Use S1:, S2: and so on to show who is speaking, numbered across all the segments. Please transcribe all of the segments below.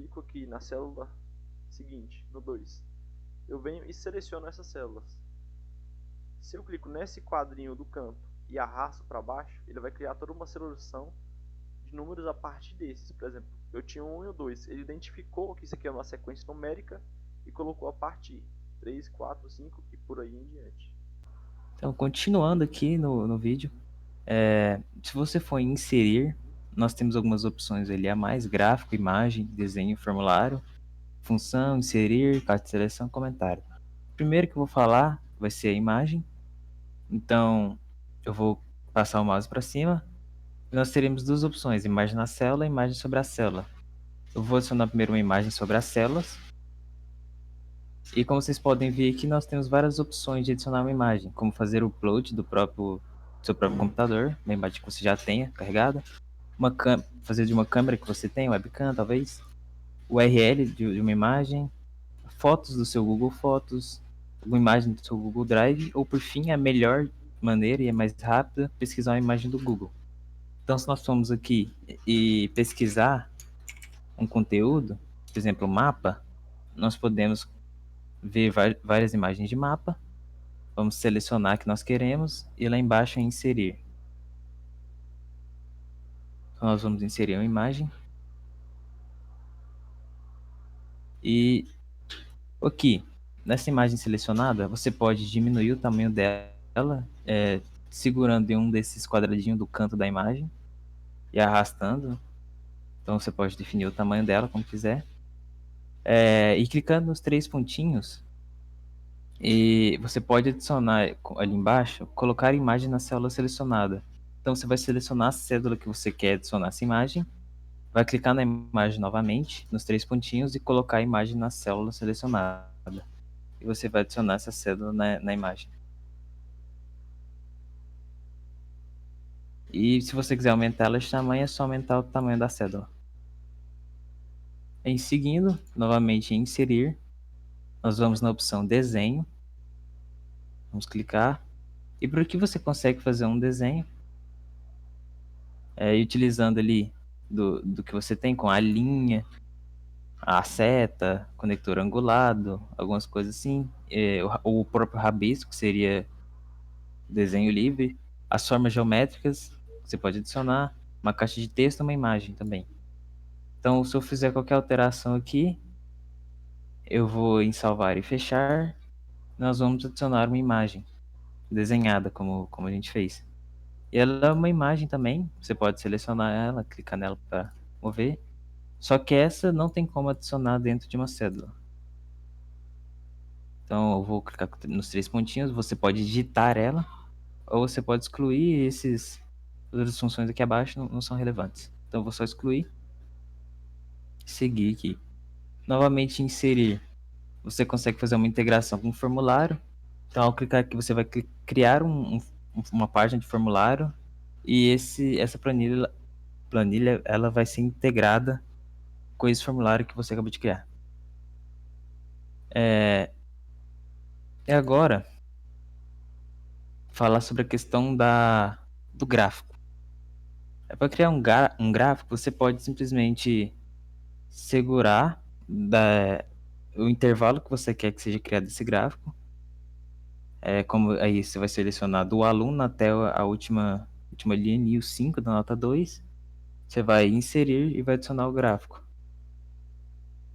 S1: clico aqui na célula seguinte, no 2. Eu venho e seleciono essas células. Se eu clico nesse quadrinho do canto e arrasto para baixo, ele vai criar toda uma seleção de números a partir desses. Por exemplo, eu tinha um e o 2. Ele identificou que isso aqui é uma sequência numérica e colocou a partir 3, 4, 5 e por aí em diante.
S2: Então, continuando aqui no vídeo, se você for em inserir, nós temos algumas opções ali a mais: gráfico, imagem, desenho, formulário, função, inserir, caixa de seleção, comentário. O primeiro que eu vou falar vai ser a imagem. Então, eu vou passar o mouse para cima e nós teremos duas opções: imagem na célula e imagem sobre a célula. Eu vou adicionar primeiro uma imagem sobre as células. E como vocês podem ver aqui, nós temos várias opções de adicionar uma imagem, como fazer o upload do seu próprio computador, uma imagem que você já tenha carregada, fazer de uma câmera que você tem, webcam talvez, URL de uma imagem, fotos do seu Google Fotos, uma imagem do seu Google Drive, ou por fim, a melhor maneira e a mais rápida, pesquisar uma imagem do Google. Então, se nós formos aqui e pesquisar um conteúdo, por exemplo, mapa, nós podemos ver várias imagens de mapa. Vamos selecionar a que nós queremos e lá embaixo em inserir. Então, nós vamos inserir uma imagem. E aqui, nessa imagem selecionada, você pode diminuir o tamanho dela, segurando em um desses quadradinhos do canto da imagem e arrastando. Então você pode definir o tamanho dela como quiser. E clicando nos três pontinhos, e você pode adicionar ali embaixo, colocar a imagem na célula selecionada. Então você vai selecionar a cédula que você quer adicionar essa imagem, vai clicar na imagem novamente, nos três pontinhos, e colocar a imagem na célula selecionada. E você vai adicionar essa cédula na imagem. E se você quiser aumentar ela de tamanho, é só aumentar o tamanho da cédula. Em seguindo, novamente em inserir, nós vamos na opção desenho. Vamos clicar. E por aqui você consegue fazer um desenho, utilizando ali do que você tem, com a linha, a seta, conector angulado, algumas coisas assim. O próprio rabisco, que seria desenho livre. As formas geométricas, você pode adicionar. Uma caixa de texto, uma imagem também. Então, se eu fizer qualquer alteração aqui, eu vou em salvar e fechar. Nós vamos adicionar uma imagem desenhada, como a gente fez. E ela é uma imagem também, você pode selecionar ela, clicar nela para mover. Só que essa não tem como adicionar dentro de uma cédula. Então eu vou clicar nos três pontinhos, você pode digitar ela, ou você pode excluir todas as funções aqui abaixo não são relevantes. Então eu vou só excluir, seguir aqui. Novamente inserir, você consegue fazer uma integração com o formulário. Então ao clicar aqui você vai criar uma página de formulário, e essa planilha ela vai ser integrada com esse formulário que você acabou de criar. E agora, falar sobre a questão do gráfico. Para criar um gráfico, você pode simplesmente segurar o intervalo que você quer que seja criado esse gráfico. Como aí você vai selecionar do aluno até a última linha, o 5 da nota 2. Você vai inserir e vai adicionar o gráfico.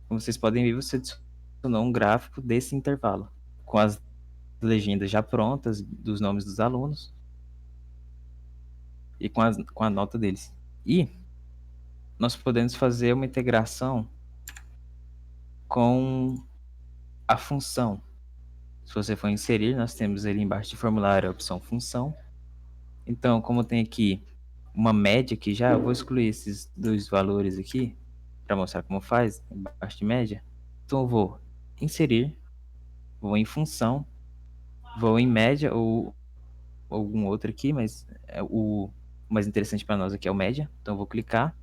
S2: Como vocês podem ver, você adicionou um gráfico desse intervalo, com as legendas já prontas dos nomes dos alunos e com a nota deles. E nós podemos fazer uma integração com a função. Se você for inserir, nós temos ali embaixo de formulário a opção função. Então, como tem aqui uma média aqui já, eu vou excluir esses dois valores aqui para mostrar como faz, embaixo de média. Então eu vou inserir, vou em função, vou em média ou algum outro aqui, mas o mais interessante para nós aqui é o média. Então eu vou clicar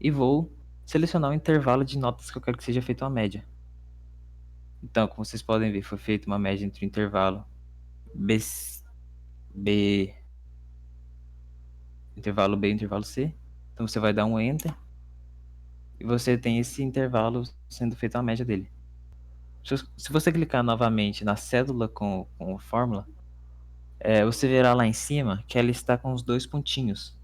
S2: e vou selecionar o intervalo de notas que eu quero que seja feita uma média. Então, como vocês podem ver, foi feita uma média entre o intervalo B, intervalo B e intervalo C. Então você vai dar um Enter e você tem esse intervalo sendo feito a média dele. Se você clicar novamente na cédula com fórmula, você verá lá em cima que ela está com os dois pontinhos.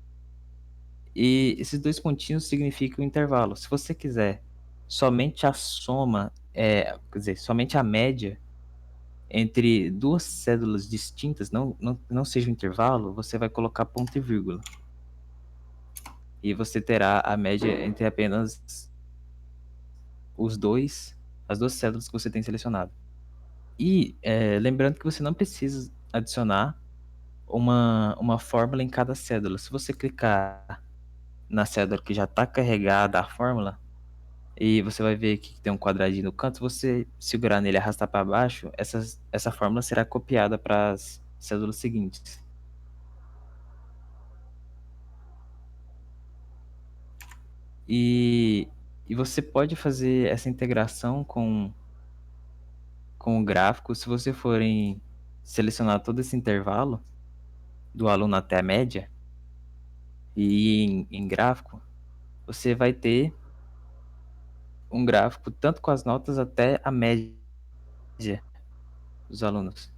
S2: E esses dois pontinhos significam o intervalo. Se você quiser somente a soma, quer dizer, somente a média entre duas cédulas distintas, não seja um intervalo, você vai colocar ponto e vírgula. E você terá a média entre apenas as duas cédulas que você tem selecionado. E lembrando que você não precisa adicionar uma fórmula em cada cédula. Se você clicar na cédula que já está carregada a fórmula, e você vai ver que tem um quadradinho no canto, se você segurar nele e arrastar para baixo, essa fórmula será copiada para as cédulas seguintes. E, e você pode fazer essa integração com o gráfico se você forem selecionar todo esse intervalo do aluno até a média e ir em gráfico, você vai ter um gráfico tanto com as notas até a média dos alunos.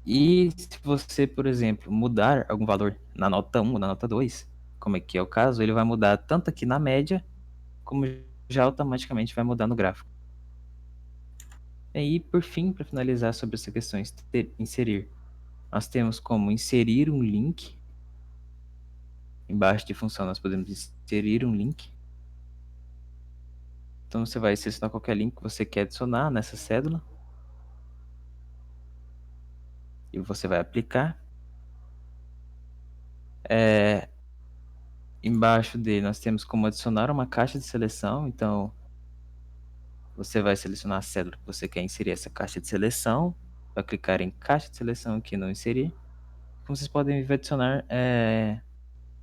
S2: E se você, por exemplo, mudar algum valor na nota 1 ou na nota 2, como aqui é o caso, ele vai mudar tanto aqui na média, como já automaticamente vai mudar no gráfico. E aí, por fim, para finalizar sobre essa questão de inserir, nós temos como inserir um link. Embaixo de função nós podemos inserir um link. Então você vai selecionar qualquer link que você quer adicionar nessa cédula. E você vai aplicar. Embaixo dele nós temos como adicionar uma caixa de seleção. Então você vai selecionar a cédula que você quer inserir essa caixa de seleção. Vai clicar em caixa de seleção aqui no inserir. Como vocês podem ver, adicionar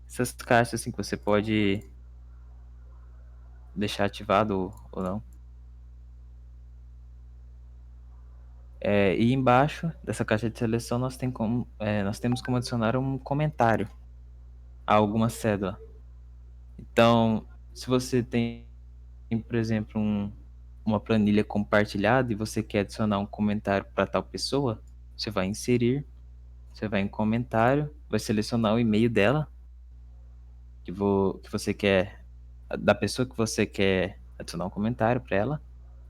S2: essas caixas assim que você pode deixar ativado ou não. E embaixo dessa caixa de seleção nós temos como adicionar um comentário a alguma cédula. Então, se você tem, por exemplo, uma planilha compartilhada e você quer adicionar um comentário para tal pessoa, você vai inserir, você vai em comentário, vai selecionar o e-mail dela, que você quer, da pessoa que você quer adicionar um comentário para ela.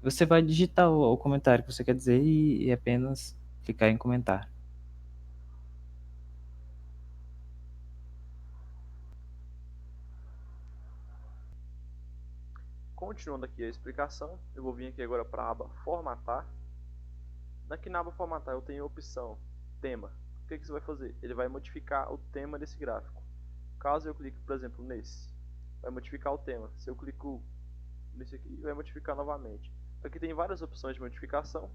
S2: Você vai digitar o comentário que você quer dizer e apenas clicar em comentar.
S1: Continuando aqui a explicação, eu vou vir aqui agora para a aba Formatar. Aqui na aba Formatar eu tenho a opção Tema. O que você vai fazer? Ele vai modificar o tema desse gráfico. Caso eu clique, por exemplo, nesse, vai modificar o tema. Se eu clico nesse aqui, vai modificar novamente. Aqui tem várias opções de modificação.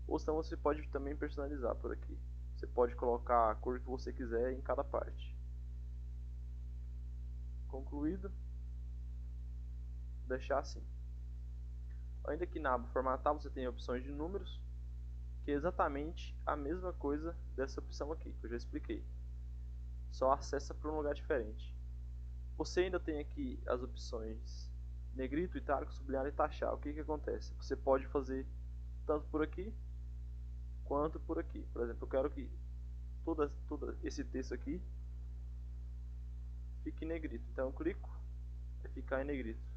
S1: Ou senão você pode também personalizar por aqui. Você pode colocar a cor que você quiser em cada parte. Concluído. Deixar assim. Ainda aqui na aba Formatar você tem opções de números, que é exatamente a mesma coisa dessa opção aqui, que eu já expliquei. Só acessa para um lugar diferente. Você ainda tem aqui as opções negrito, itálico, sublinhar e taxar. O que acontece? Você pode fazer tanto por aqui quanto por aqui. Por exemplo, eu quero que todo esse texto aqui fique em negrito. Então eu clico e ficar em negrito.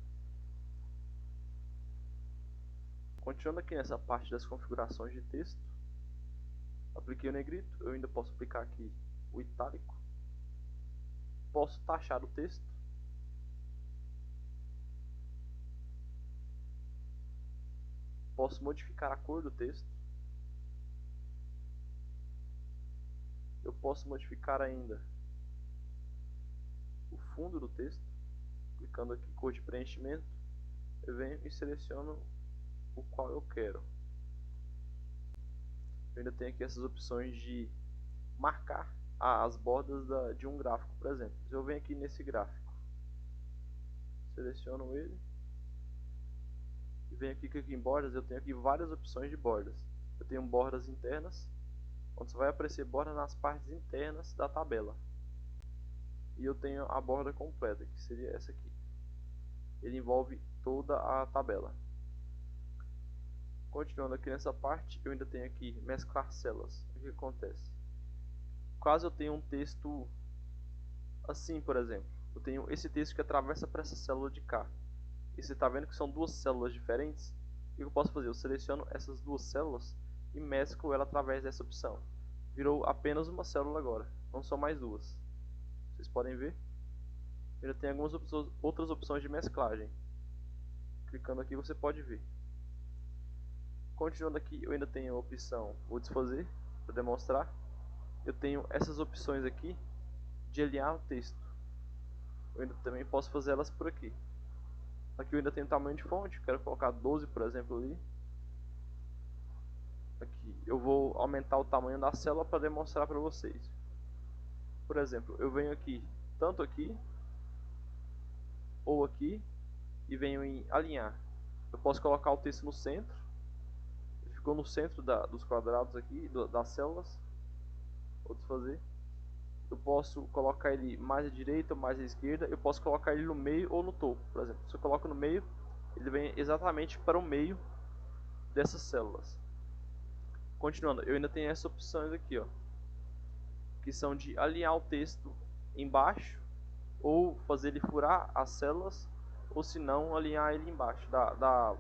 S1: Continuando aqui nessa parte das configurações de texto, apliquei o negrito, eu ainda posso aplicar aqui o itálico. Posso taxar o texto. Posso modificar a cor do texto. Eu posso modificar ainda o fundo do texto. Clicando aqui em cor de preenchimento, eu venho e seleciono o qual eu quero. Eu ainda tenho aqui essas opções de marcar as bordas de um gráfico, por exemplo. Se eu venho aqui nesse gráfico, seleciono ele e venho aqui em bordas, eu tenho aqui várias opções de bordas. Eu tenho bordas internas, onde você vai aparecer bordas nas partes internas da tabela. e eu tenho a borda completa, que seria essa aqui. Ele envolve toda a tabela. Continuando aqui nessa parte, eu ainda tenho aqui mesclar células. O que acontece? Caso eu tenha um texto assim, por exemplo, eu tenho esse texto que atravessa para essa célula de cá. E você está vendo que são duas células diferentes? O que eu posso fazer? Eu seleciono essas duas células e mesclo ela através dessa opção. Virou apenas uma célula agora, não são mais duas. Vocês podem ver? Eu ainda tenho algumas outras opções de mesclagem. Clicando aqui você pode ver. Continuando aqui, eu ainda tenho a opção, vou desfazer para demonstrar. Eu tenho essas opções aqui de alinhar o texto. Eu ainda também posso fazer elas por aqui. Aqui eu ainda tenho tamanho de fonte, quero colocar 12, por exemplo, ali. Aqui eu vou aumentar o tamanho da célula para demonstrar para vocês. Por exemplo, eu venho aqui, tanto aqui, ou aqui, e venho em alinhar. Eu posso colocar o texto no centro. Ele ficou no centro dos quadrados aqui, das células. Vou desfazer. Eu posso colocar ele mais à direita ou mais à esquerda. Eu posso colocar ele no meio ou no topo, por exemplo. Se eu coloco no meio, ele vem exatamente para o meio dessas células. Continuando, eu ainda tenho essas opções aqui, ó, que são de alinhar o texto embaixo, ou fazer ele furar as células, ou se não, alinhar ele embaixo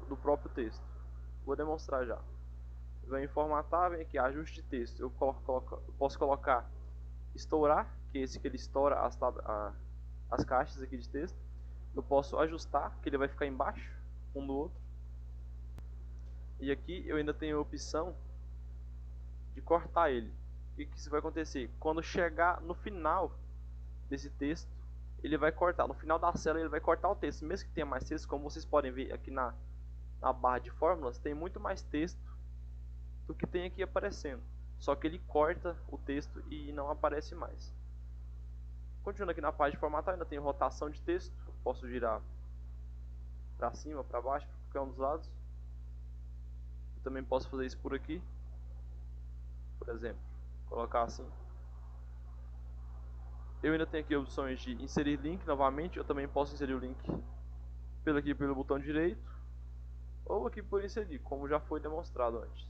S1: do próprio texto. Vou demonstrar já. Vem em formatar, vem aqui, ajuste de texto. Eu posso colocar estourar, que é esse que ele estoura as caixas aqui de texto. Eu posso ajustar, que ele vai ficar embaixo um do outro. E aqui eu ainda tenho a opção de cortar ele. O que isso vai acontecer? Quando chegar no final desse texto, ele vai cortar. No final da célula ele vai cortar o texto. Mesmo que tenha mais texto, como vocês podem ver aqui na barra de fórmulas, tem muito mais texto do que tem aqui aparecendo. Só que ele corta o texto e não aparece mais. Continuando aqui na página de formatar, ainda tem rotação de texto. Eu posso girar para cima, para baixo, para qualquer um dos lados. Eu também posso fazer isso por aqui. Por exemplo, colocar assim. Eu ainda tenho aqui opções de inserir link novamente. Eu também posso inserir o link pelo botão direito, ou aqui por inserir, como já foi demonstrado antes.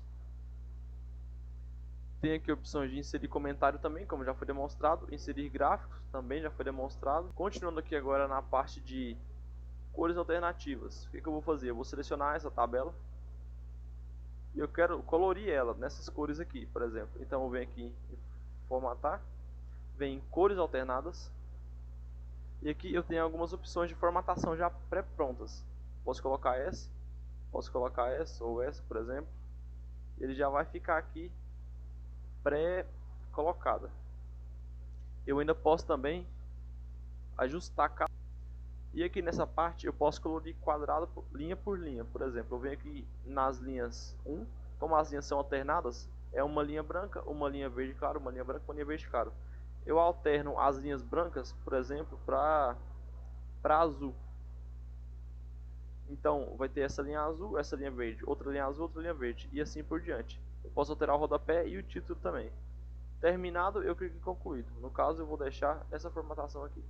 S1: Tem aqui opções de inserir comentário também, como já foi demonstrado. Inserir gráficos, também já foi demonstrado. Continuando aqui agora na parte de cores alternativas. O que eu vou fazer? Eu vou selecionar essa tabela e eu quero colorir ela nessas cores aqui, por exemplo. Então eu venho aqui em formatar, venho em cores alternadas. E aqui eu tenho algumas opções de formatação já pré-prontas. Posso colocar essa ou essa, por exemplo. Ele já vai ficar aqui pré-colocada. Eu ainda posso também ajustar cada. E aqui nessa parte eu posso colorir quadrado linha por linha. Por exemplo, eu venho aqui nas linhas 1, como as linhas são alternadas, é uma linha branca, uma linha verde claro, uma linha branca, uma linha verde claro. Eu alterno as linhas brancas, por exemplo, para azul. Então vai ter essa linha azul, essa linha verde, outra linha azul, outra linha verde, e assim por diante. Eu posso alterar o rodapé e o título também. Terminado, eu clico em concluído. No caso, eu vou deixar essa formatação aqui.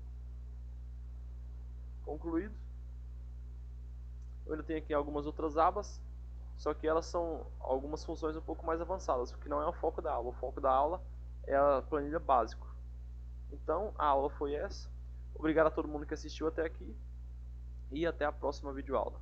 S1: Concluído. Eu ainda tenho aqui algumas outras abas, só que elas são algumas funções um pouco mais avançadas, porque não é o foco da aula. O foco da aula é a planilha básica. Então, a aula foi essa. Obrigado a todo mundo que assistiu até aqui e até a próxima videoaula.